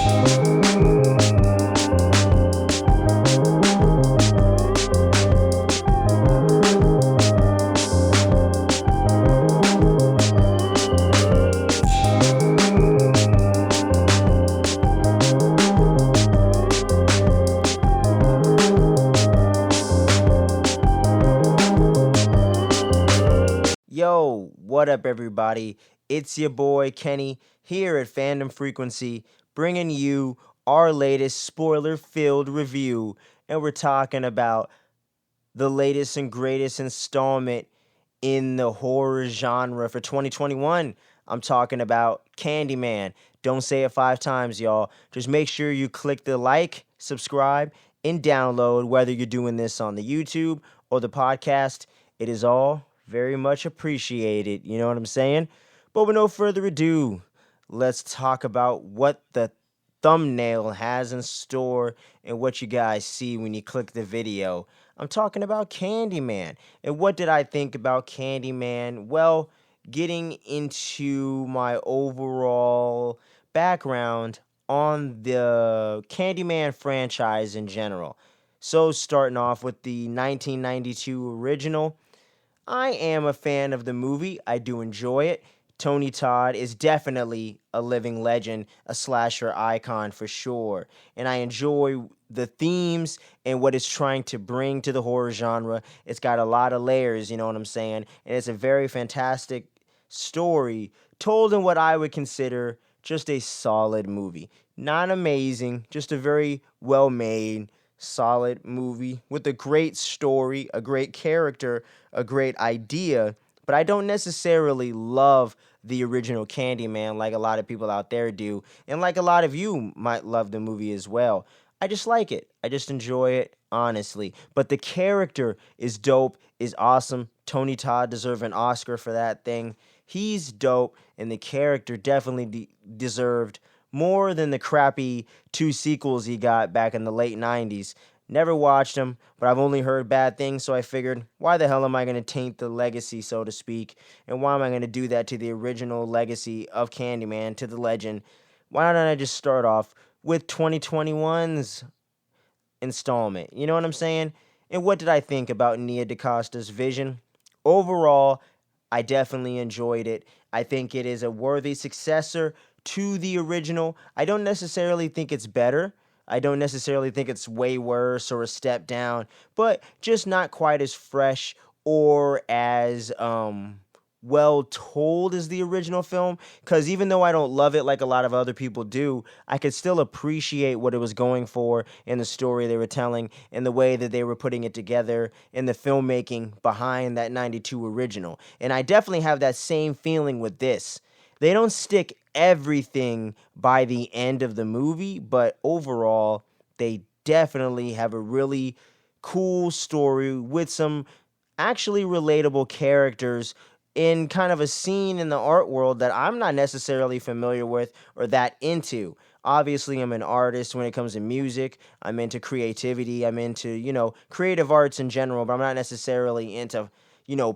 Yo, what up, everybody? It's your boy Kenny here at Fandom Frequency, bringing you our latest spoiler filled review. And we're talking about the latest and greatest installment in the horror genre for 2021. I'm talking about Candyman. Don't say it 5 times, y'all. Just make sure you click the like, subscribe, and download, whether you're doing this on the YouTube or the podcast. It is all very much appreciated. You know what I'm saying? But with no further ado, let's talk about what the thumbnail has in store and what you guys see when you click the video. I'm talking about Candyman. And what did I think about Candyman? Well, getting into my overall background on the Candyman franchise in general. So, starting off with the 1992 original, I am a fan of the movie. I do enjoy it. Tony Todd is definitely a living legend, a slasher icon for sure. And I enjoy the themes and what it's trying to bring to the horror genre. It's got a lot of layers, you know what I'm saying? And it's a very fantastic story told in what I would consider just a solid movie. Not amazing, just a very well made, solid movie with a great story, a great character, a great idea. But I don't necessarily love the original Candyman like a lot of people out there do, and like a lot of you might love the movie as well. I just like it. I just enjoy it, honestly. But the character is dope, is awesome. Tony Todd deserves an Oscar for that thing. He's dope, and the character definitely deserved more than the crappy 2 sequels he got back in the late 90s. Never watched them, but I've only heard bad things, so I figured, why the hell am I going to taint the legacy, so to speak? And why am I going to do that to the original legacy of Candyman, to the legend? Why don't I just start off with 2021's installment? You know what I'm saying? And what did I think about Nia DaCosta's vision? Overall, I definitely enjoyed it. I think it is a worthy successor to the original. I don't necessarily think it's better. I don't necessarily think it's way worse or a step down, but just not quite as fresh or as well told as the original film. Because even though I don't love it like a lot of other people do, I could still appreciate what it was going for in the story they were telling and the way that they were putting it together and the filmmaking behind that 92 original. And I definitely have that same feeling with this. They don't stick everything by the end of the movie, but overall, they definitely have a really cool story with some actually relatable characters in kind of a scene in the art world that I'm not necessarily familiar with or that into. Obviously, I'm an artist when it comes to music. I'm into creativity. I'm into, creative arts in general, but I'm not necessarily into,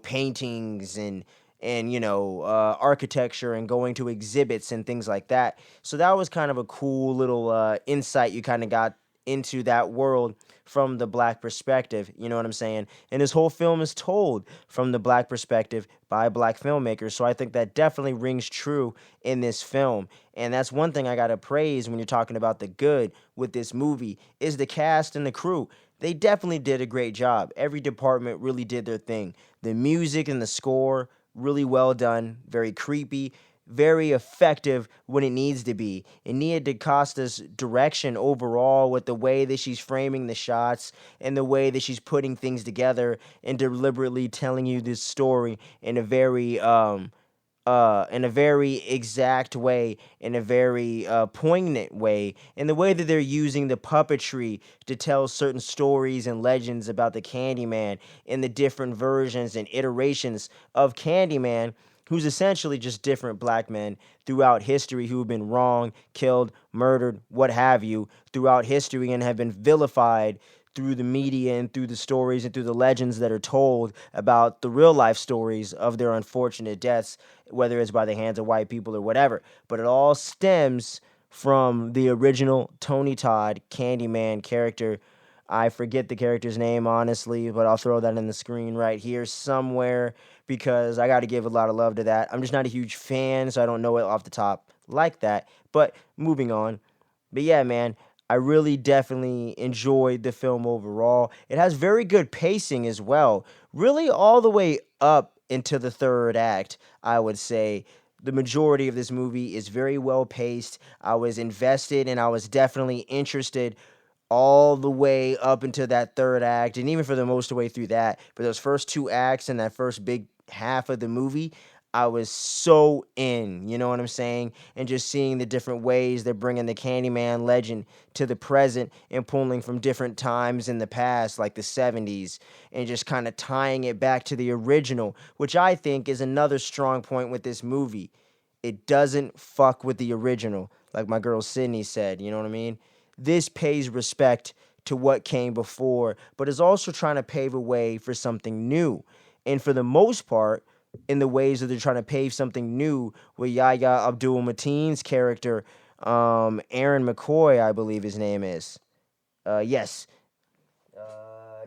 paintings and architecture and going to exhibits and things like that. So that was kind of a cool little insight you kind of got into that world from the black perspective, you know what I'm saying? And this whole film is told from the black perspective by black filmmakers, so I think that definitely rings true in this film. And that's one thing I gotta praise when you're talking about the good with this movie, is the cast and the crew. They definitely did a great job. Every department really did their thing. The music and the score, really well done, very creepy, very effective when it needs to be. And Nia DaCosta's direction overall, with the way that she's framing the shots and the way that she's putting things together and deliberately telling you this story in a very exact way, in a very poignant way, in the way that they're using the puppetry to tell certain stories and legends about the Candyman in the different versions and iterations of Candyman, who's essentially just different black men throughout history who have been wronged, killed, murdered, what have you, throughout history, and have been vilified through the media and through the stories and through the legends that are told about the real life stories of their unfortunate deaths, whether it's by the hands of white people or whatever. But it all stems from the original Tony Todd Candyman character. I forget the character's name, honestly, but I'll throw that in the screen right here somewhere because I got to give a lot of love to that. I'm just not a huge fan, so I don't know it off the top like that. But moving on. But yeah, man, I really definitely enjoyed the film overall. It has very good pacing as well, really all the way up into the third act, I would say. The majority of this movie is very well paced. I was invested and I was definitely interested all the way up into that third act, and even for the most of the way through that. For those first two acts and that first big half of the movie, I was so in, you know what I'm saying? And just seeing the different ways they're bringing the Candyman legend to the present and pulling from different times in the past, like the 70s, and just kind of tying it back to the original, which I think is another strong point with this movie. It doesn't fuck with the original, like my girl Sydney said, you know what I mean? This pays respect to what came before, but is also trying to pave a way for something new. And for the most part, in the ways that they're trying to pave something new with Yahya Abdul Mateen's character, Aaron McCoy, I believe his name is. Yes,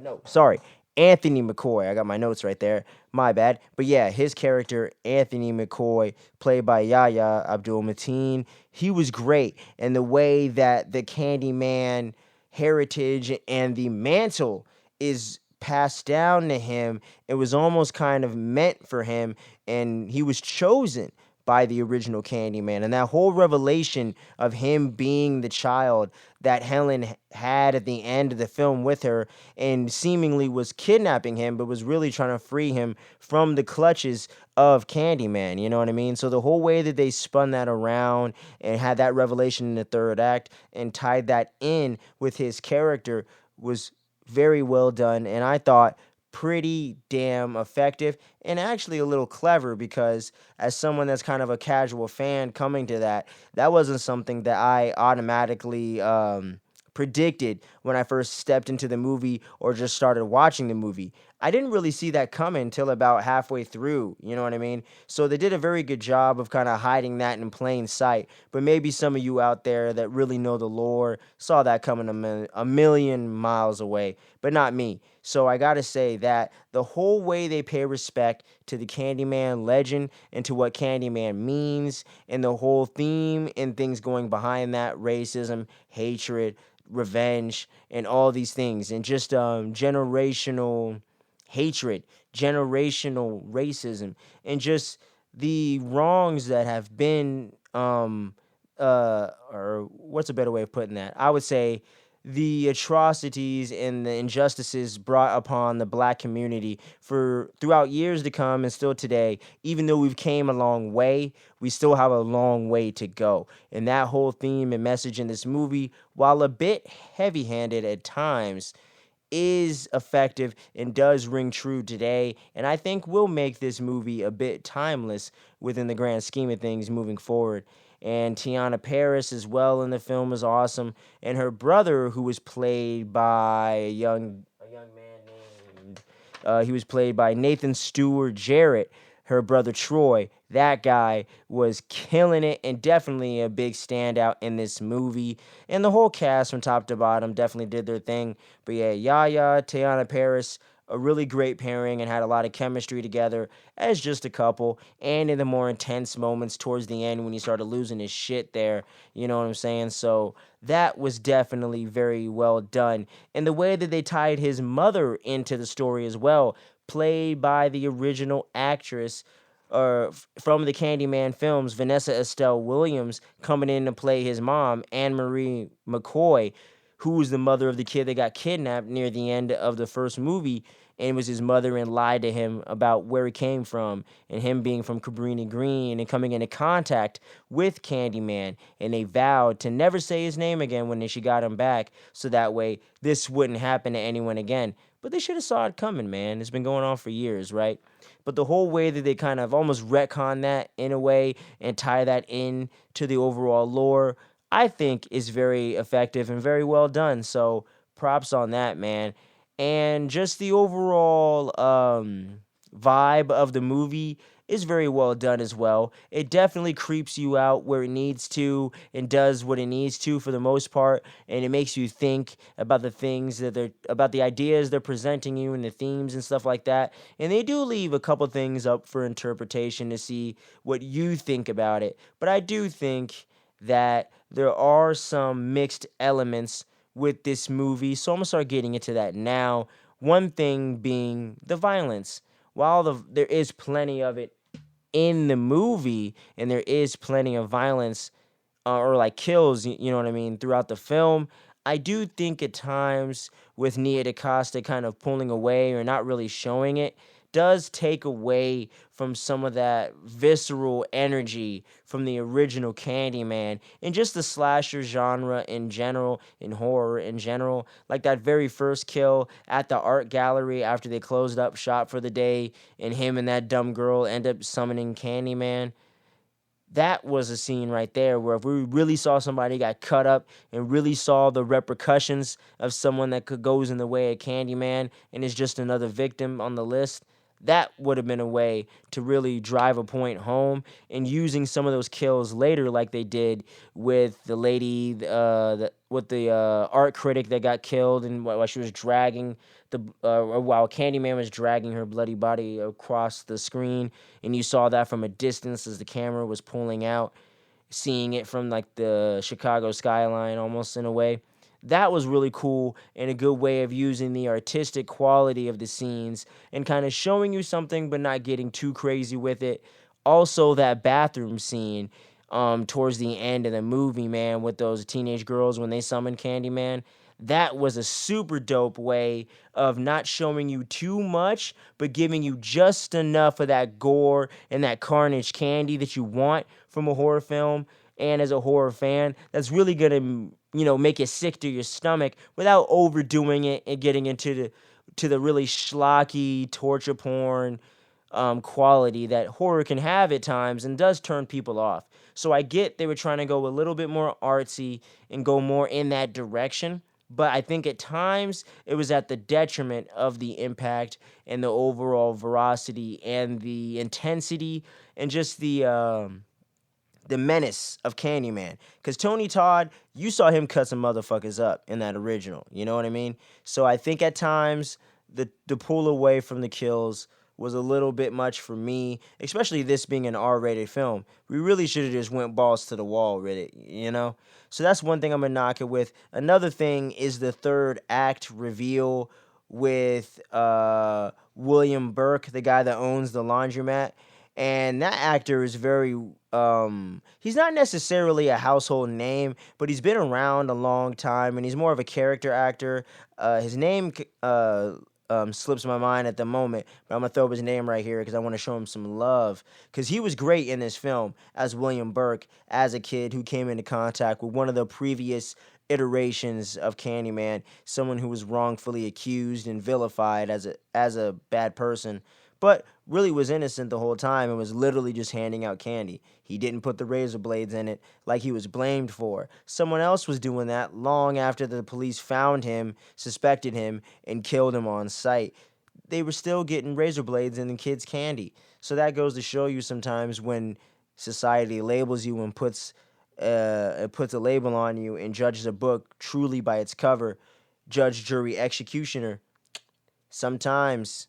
no, sorry. Anthony McCoy. I got my notes right there. My bad. But yeah, his character, Anthony McCoy, played by Yahya Abdul Mateen, he was great. And the way that the Candyman heritage and the mantle is passed down to him, it was almost kind of meant for him. And he was chosen by the original Candyman. And that whole revelation of him being the child that Helen had at the end of the film with her and seemingly was kidnapping him, but was really trying to free him from the clutches of Candyman. You know what I mean? So the whole way that they spun that around and had that revelation in the third act and tied that in with his character was very well done. And I thought pretty damn effective and actually a little clever because as someone that's kind of a casual fan coming to that, that wasn't something that I automatically predicted when I first stepped into the movie or just started watching the movie. I didn't really see that coming until about halfway through, you know what I mean? So they did a very good job of kind of hiding that in plain sight. But maybe some of you out there that really know the lore saw that coming a million miles away, but not me. So I gotta say that the whole way they pay respect to the Candyman legend and to what Candyman means, and the whole theme and things going behind that racism, hatred, revenge, and all these things, and just generational hatred, generational racism, and just the wrongs that have been or what's a better way of putting that? I would say the atrocities and the injustices brought upon the black community for throughout years to come and still today. Even though we've came a long way, we still have a long way to go. And that whole theme and message in this movie, while a bit heavy-handed at times, is effective and does ring true today, and I think will make this movie a bit timeless within the grand scheme of things moving forward. And Tiana Paris as well in the film is awesome, and her brother, who was played by a young man named he was played by Nathan Stewart Jarrett. Her brother Troy, that guy was killing it and definitely a big standout in this movie. And the whole cast from top to bottom definitely did their thing. But yeah, Yaya, Teyana Paris, a really great pairing and had a lot of chemistry together as just a couple. And in the more intense moments towards the end when he started losing his shit there, you know what I'm saying? So that was definitely very well done. And the way that they tied his mother into the story as well, played by the original actress from the Candyman films, Vanessa Estelle Williams, coming in to play his mom, Anne Marie McCoy, who was the mother of the kid that got kidnapped near the end of the first movie, and was his mother and lied to him about where he came from and him being from Cabrini Green and coming into contact with Candyman. And they vowed to never say his name again when she got him back, so that way this wouldn't happen to anyone again. But they should have saw it coming, man. It's been going on for years, right? But the whole way that they kind of almost retcon that in a way and tie that in to the overall lore, I think is very effective and very well done. So props on that, man. And just the overall vibe of the movie is very well done as well. It definitely creeps you out where it needs to and does what it needs to for the most part, and it makes you think about the things that they're about the ideas they're presenting you and the themes and stuff like that. And they do leave a couple things up for interpretation to see what you think about it. But I do think that there are some mixed elements with this movie, so I'm gonna start getting into that now. One thing being the violence. While there is plenty of it in the movie, and there is plenty of violence or like kills, you know what I mean, throughout the film. I do think at times with Nia DaCosta kind of pulling away or not really showing it does take away from some of that visceral energy from the original Candyman and just the slasher genre in general, in horror in general. Like that very first kill at the art gallery after they closed up shop for the day and him and that dumb girl end up summoning Candyman. That was a scene right there where if we really saw somebody got cut up and really saw the repercussions of someone that could goes in the way of Candyman and is just another victim on the list, that would have been a way to really drive a point home. And using some of those kills later, like they did with the lady, with the art critic that got killed, and while she was dragging while Candyman was dragging her bloody body across the screen, and you saw that from a distance as the camera was pulling out, seeing it from like the Chicago skyline almost in a way. That was really cool and a good way of using the artistic quality of the scenes and kind of showing you something but not getting too crazy with it. Also, that bathroom scene towards the end of the movie, man, with those teenage girls when they summoned Candyman. That was a super dope way of not showing you too much, but giving you just enough of that gore and that carnage candy that you want from a horror film. And as a horror fan, that's really gonna, make it sick to your stomach without overdoing it and getting into the really schlocky torture porn quality that horror can have at times and does turn people off. So I get they were trying to go a little bit more artsy and go more in that direction. But I think at times it was at the detriment of the impact and the overall veracity and the intensity and just the menace of Candyman. Because Tony Todd, you saw him cut some motherfuckers up in that original. You know what I mean? So I think at times the pull away from the kills was a little bit much for me, especially this being an R-rated film. We really should have just went balls to the wall with it, you know? So that's one thing I'm gonna knock it with. Another thing is the third act reveal with William Burke, the guy that owns the laundromat. And that actor is very he's not necessarily a household name, but he's been around a long time and he's more of a character actor. His name slips my mind at the moment, but I'm gonna throw up his name right here because I want to show him some love because he was great in this film as William Burke as a kid who came into contact with one of the previous iterations of Candyman, someone who was wrongfully accused and vilified as a bad person, but really was innocent the whole time and was literally just handing out candy. He didn't put the razor blades in it like he was blamed for. Someone else was doing that long after the police found him, suspected him, and killed him on sight. They were still getting razor blades in the kids' candy. So that goes to show you sometimes when society labels you and puts a label on you and judges a book truly by its cover, judge, jury, executioner. Sometimes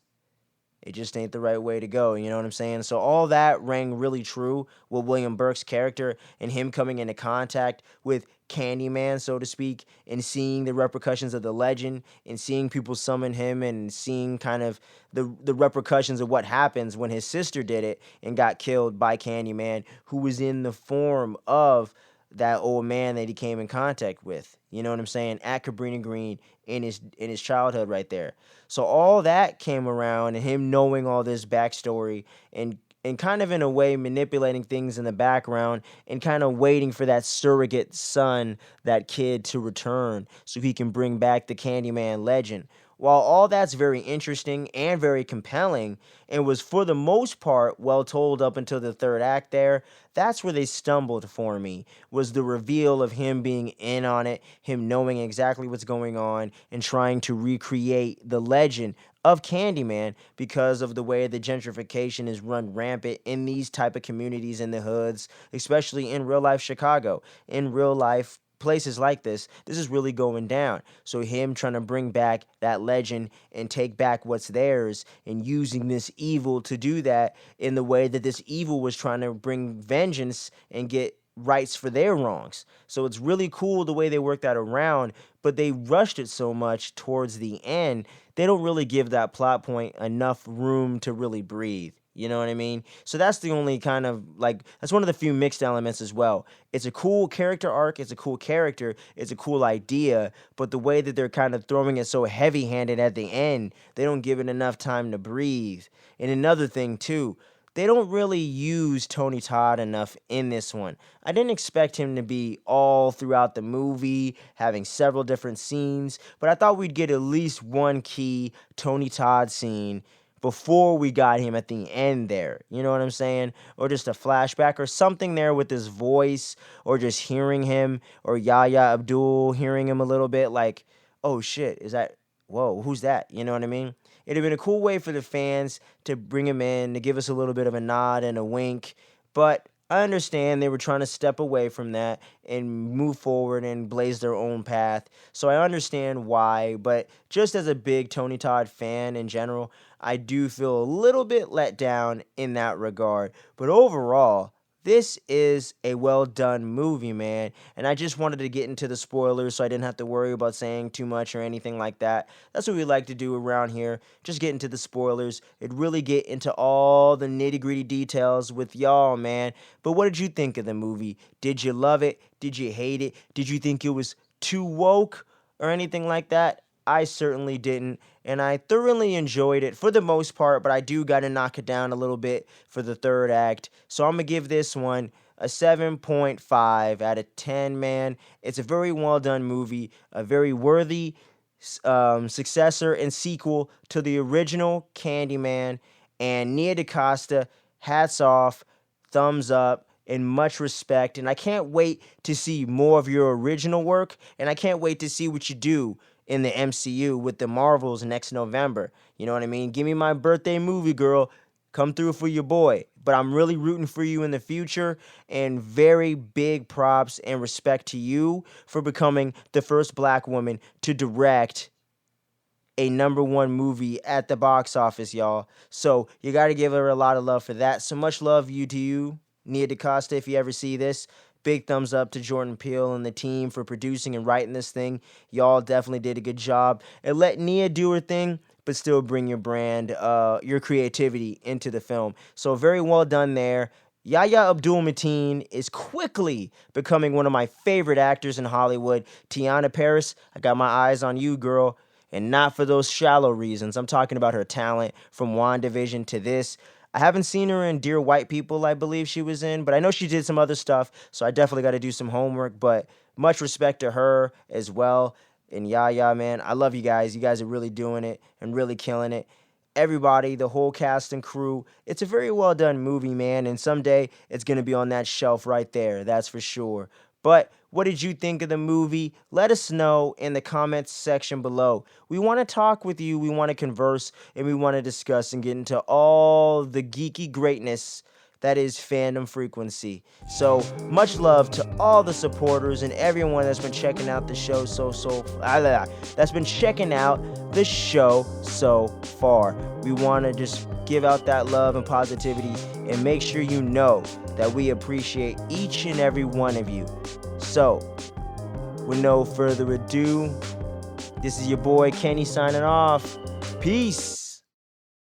it just ain't the right way to go, you know what I'm saying? So all that rang really true with William Burke's character and him coming into contact with Candyman, so to speak, and seeing the repercussions of the legend and seeing people summon him and seeing kind of the repercussions of what happens when his sister did it and got killed by Candyman, who was in the form of that old man that he came in contact with. You know what I'm saying? At Cabrini Green in his childhood right there. So all that came around and him knowing all this backstory and kind of in a way manipulating things in the background and kind of waiting for that surrogate son, that kid to return so he can bring back the Candyman legend. While all that's very interesting and very compelling, and was for the most part well told up until the third act there, that's where they stumbled for me, was the reveal of him being in on it, him knowing exactly what's going on, and trying to recreate the legend of Candyman because of the way the gentrification is run rampant in these type of communities in the hoods, especially in real life Chicago, in real life places like this is really going down. So him trying to bring back that legend and take back what's theirs and using this evil to do that in the way that this evil was trying to bring vengeance and get rights for their wrongs. So it's really cool the way they work that around, but they rushed it so much towards the end. They don't really give that plot point enough room to really breathe. You know what I mean? So that's the only kind of like, that's one of the few mixed elements as well. It's a cool character arc, it's a cool character, it's a cool idea, but the way that they're kind of throwing it so heavy handed at the end, they don't give it enough time to breathe. And another thing, too, they don't really use Tony Todd enough in this one. I didn't expect him to be all throughout the movie, having several different scenes, but I thought we'd get at least one key Tony Todd scene before we got him at the end there. You know what I'm saying? Or just a flashback or something there with his voice, or just hearing him, or Yahya Abdul hearing him a little bit like, oh shit, is that, whoa, who's that? You know what I mean? It'd have been a cool way for the fans to bring him in, to give us a little bit of a nod and a wink, but I understand they were trying to step away from that and move forward and blaze their own path. So I understand why, but just as a big Tony Todd fan in general, I do feel a little bit let down in that regard. But overall, this is a well done movie, man. And I just wanted to get into the spoilers so I didn't have to worry about saying too much or anything like that. That's what we like to do around here. Just get into the spoilers. It really get into all the nitty gritty details with y'all, man. But what did you think of the movie? Did you love it? Did you hate it? Did you think it was too woke or anything like that? I certainly didn't, and I thoroughly enjoyed it for the most part, but I do got to knock it down a little bit for the third act. So I'm going to give this one a 7.5 out of 10, man. It's a very well done movie, a very worthy successor and sequel to the original Candyman, and Nia DaCosta, hats off, thumbs up, and much respect, and I can't wait to see more of your original work, and I can't wait to see what you do in the MCU with the Marvels next November. You know what I mean? Give me my birthday movie, girl. Come through for your boy. But I'm really rooting for you in the future, and very big props and respect to you for becoming the first black woman to direct a #1 movie at the box office, y'all. So you got to give her a lot of love for that. So much love to you, Nia DaCosta, if you ever see this. Big thumbs up to Jordan Peele and the team for producing and writing this thing. Y'all definitely did a good job. And let Nia do her thing, but still bring your brand, your creativity into the film. So very well done there. Yahya Abdul-Mateen is quickly becoming one of my favorite actors in Hollywood. Tiana Paris, I got my eyes on you, girl. And not for those shallow reasons. I'm talking about her talent from WandaVision to this. I haven't seen her in Dear White People, I believe she was in, but I know she did some other stuff, so I definitely got to do some homework, but much respect to her as well. And Yaya, man, I love you guys. You guys are really doing it and really killing it. Everybody, the whole cast and crew, it's a very well done movie, man, and someday it's going to be on that shelf right there, that's for sure. But what did you think of the movie? Let us know in the comments section below. We want to talk with you, we want to converse, and we want to discuss and get into all the geeky greatness that is Fandom Frequency. So much love to all the supporters and everyone that's been checking out the show that's been checking out the show so far. We want to just give out that love and positivity and make sure you know that we appreciate each and every one of you. So, with no further ado, this is your boy Kenny signing off. Peace.